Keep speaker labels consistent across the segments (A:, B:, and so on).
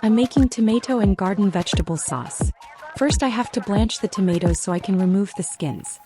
A: I'm making tomato and garden vegetable sauce. First I have to blanch the tomatoes so I can remove the skins.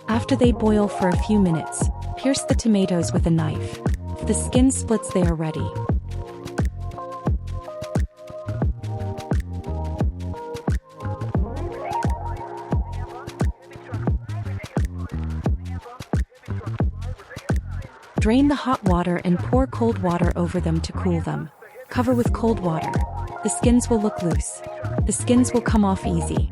A: After they boil for a few minutes, pierce the tomatoes with a knife. If the skin splits, they are ready. Drain the hot water and pour cold water over them to cool them. Cover with cold water. The skins will look loose. The skins will come off easy.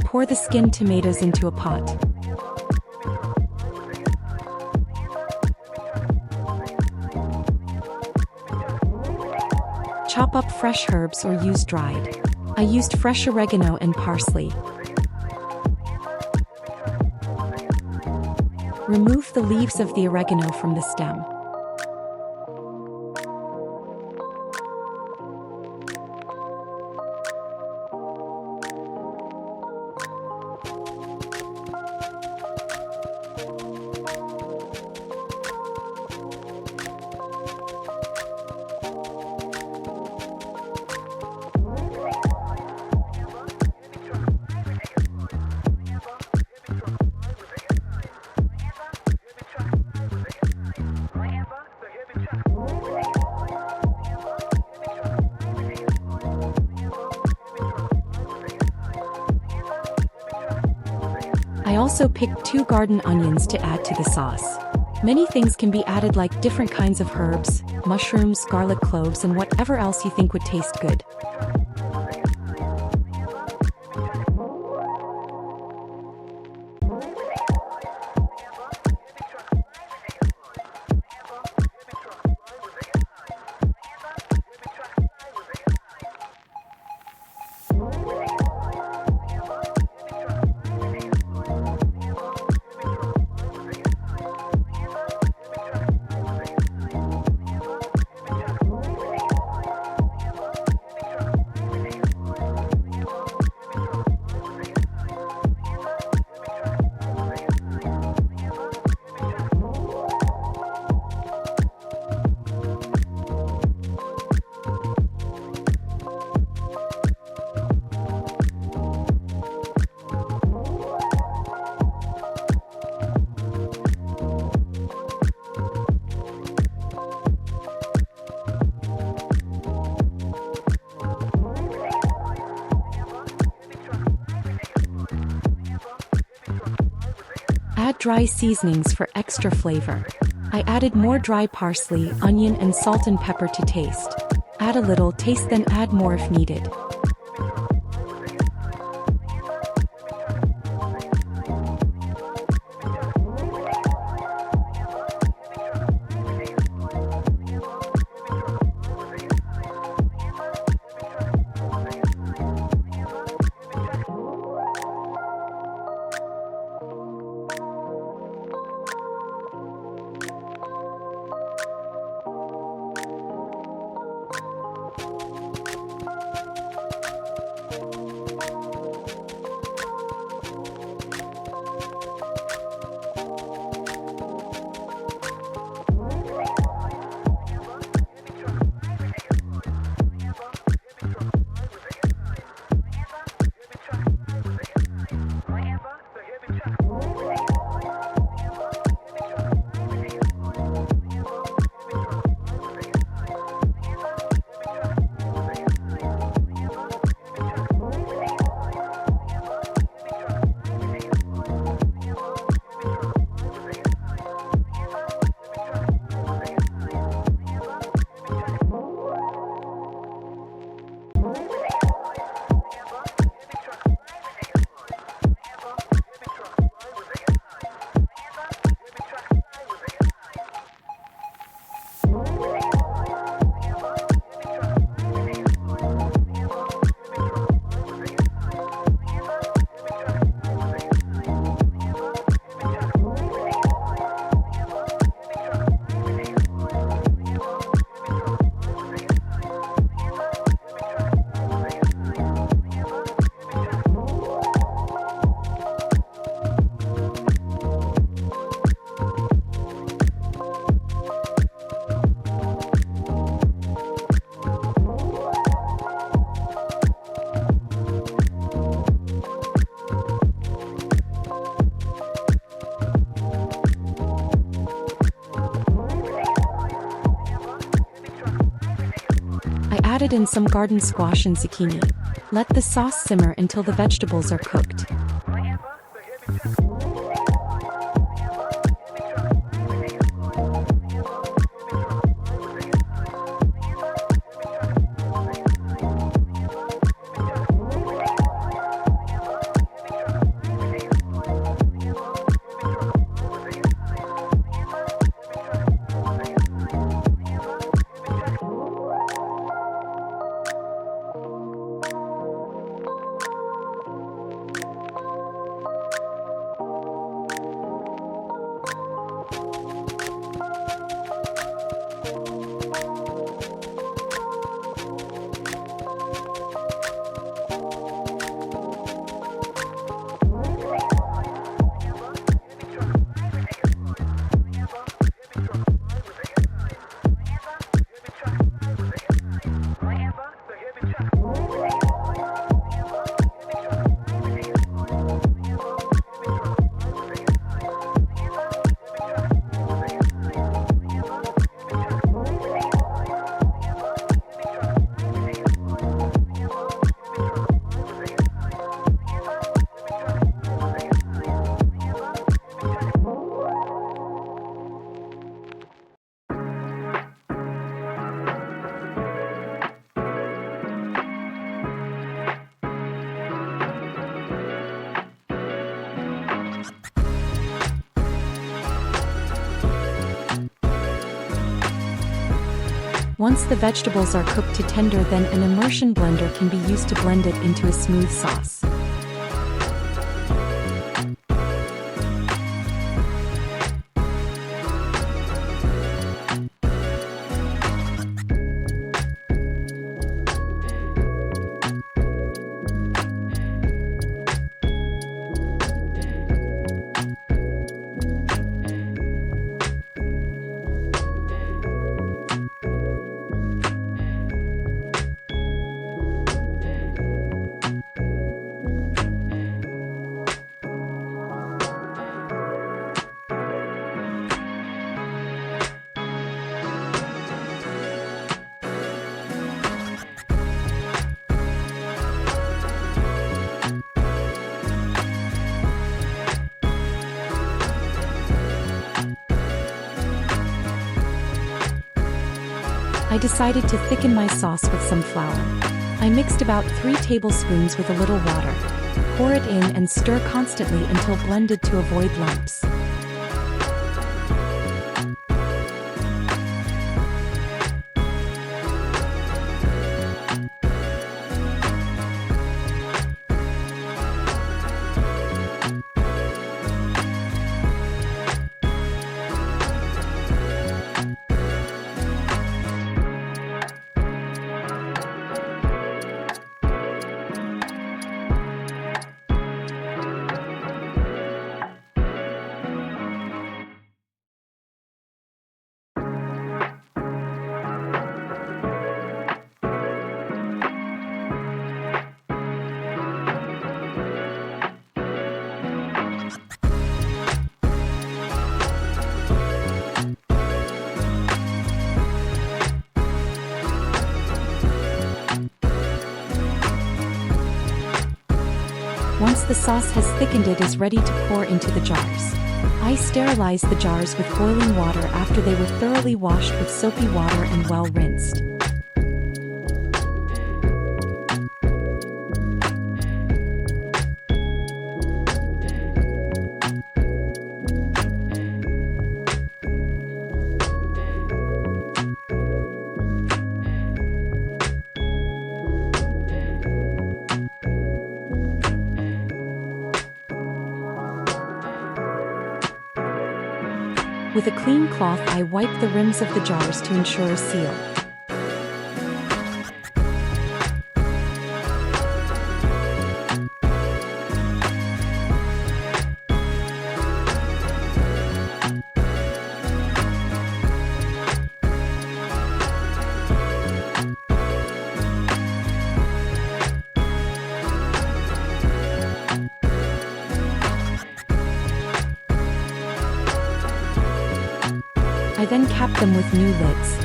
A: Pour the skinned tomatoes into a pot. Chop up fresh herbs or use dried. I used fresh oregano and parsley. Remove the leaves of the oregano from the stem. I also picked 2 garden onions to add to the sauce. Many things can be added, like different kinds of herbs, mushrooms, garlic cloves, and whatever else you think would taste good. Add dry seasonings for extra flavor. I added more dry parsley, onion and salt and pepper to taste. Add a little taste, then add more if needed. Added in some garden squash and zucchini. Let the sauce simmer until the vegetables are cooked. Once the vegetables are cooked to tender, then an immersion blender can be used to blend it into a smooth sauce. I decided to thicken my sauce with some flour. I mixed about 3 tablespoons with a little water. Pour it in and stir constantly until blended to avoid lumps. Once the sauce has thickened, it is ready to pour into the jars. I sterilize the jars with boiling water after they were thoroughly washed with soapy water and well rinsed. With a clean cloth, I wipe the rims of the jars to ensure a seal. I then cap them with new lids.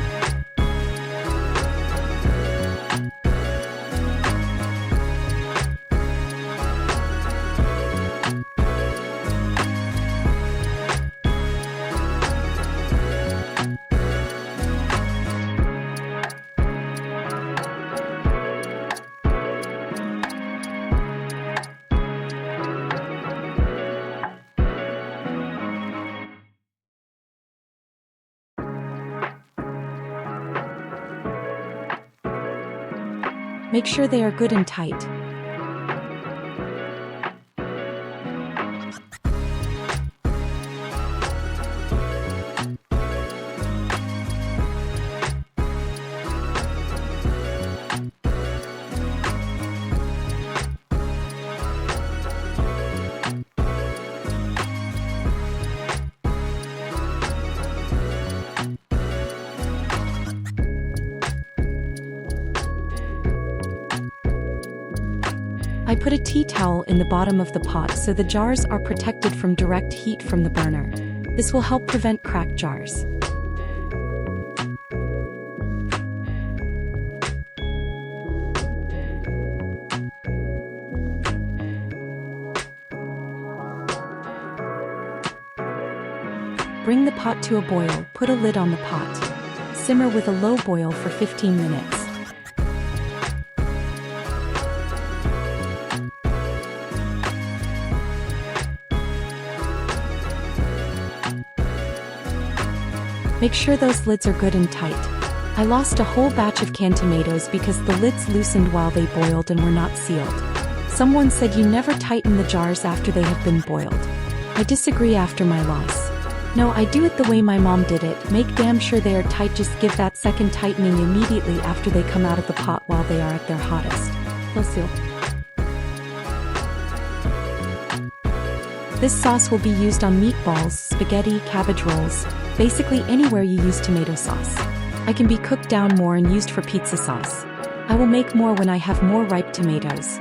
A: Make sure they are good and tight. I put a tea towel in the bottom of the pot so the jars are protected from direct heat from the burner. This will help prevent cracked jars. Bring the pot to a boil, put a lid on the pot. Simmer with a low boil for 15 minutes. Make sure those lids are good and tight. I lost a whole batch of canned tomatoes because the lids loosened while they boiled and were not sealed. Someone said you never tighten the jars after they have been boiled. I disagree after my loss. No, I do it the way my mom did it. Make damn sure they are tight. Just give that second tightening immediately after they come out of the pot while they are at their hottest. Seal. This sauce will be used on meatballs, spaghetti, cabbage rolls, basically anywhere you use tomato sauce. I can be cooked down more and used for pizza sauce. I will make more when I have more ripe tomatoes.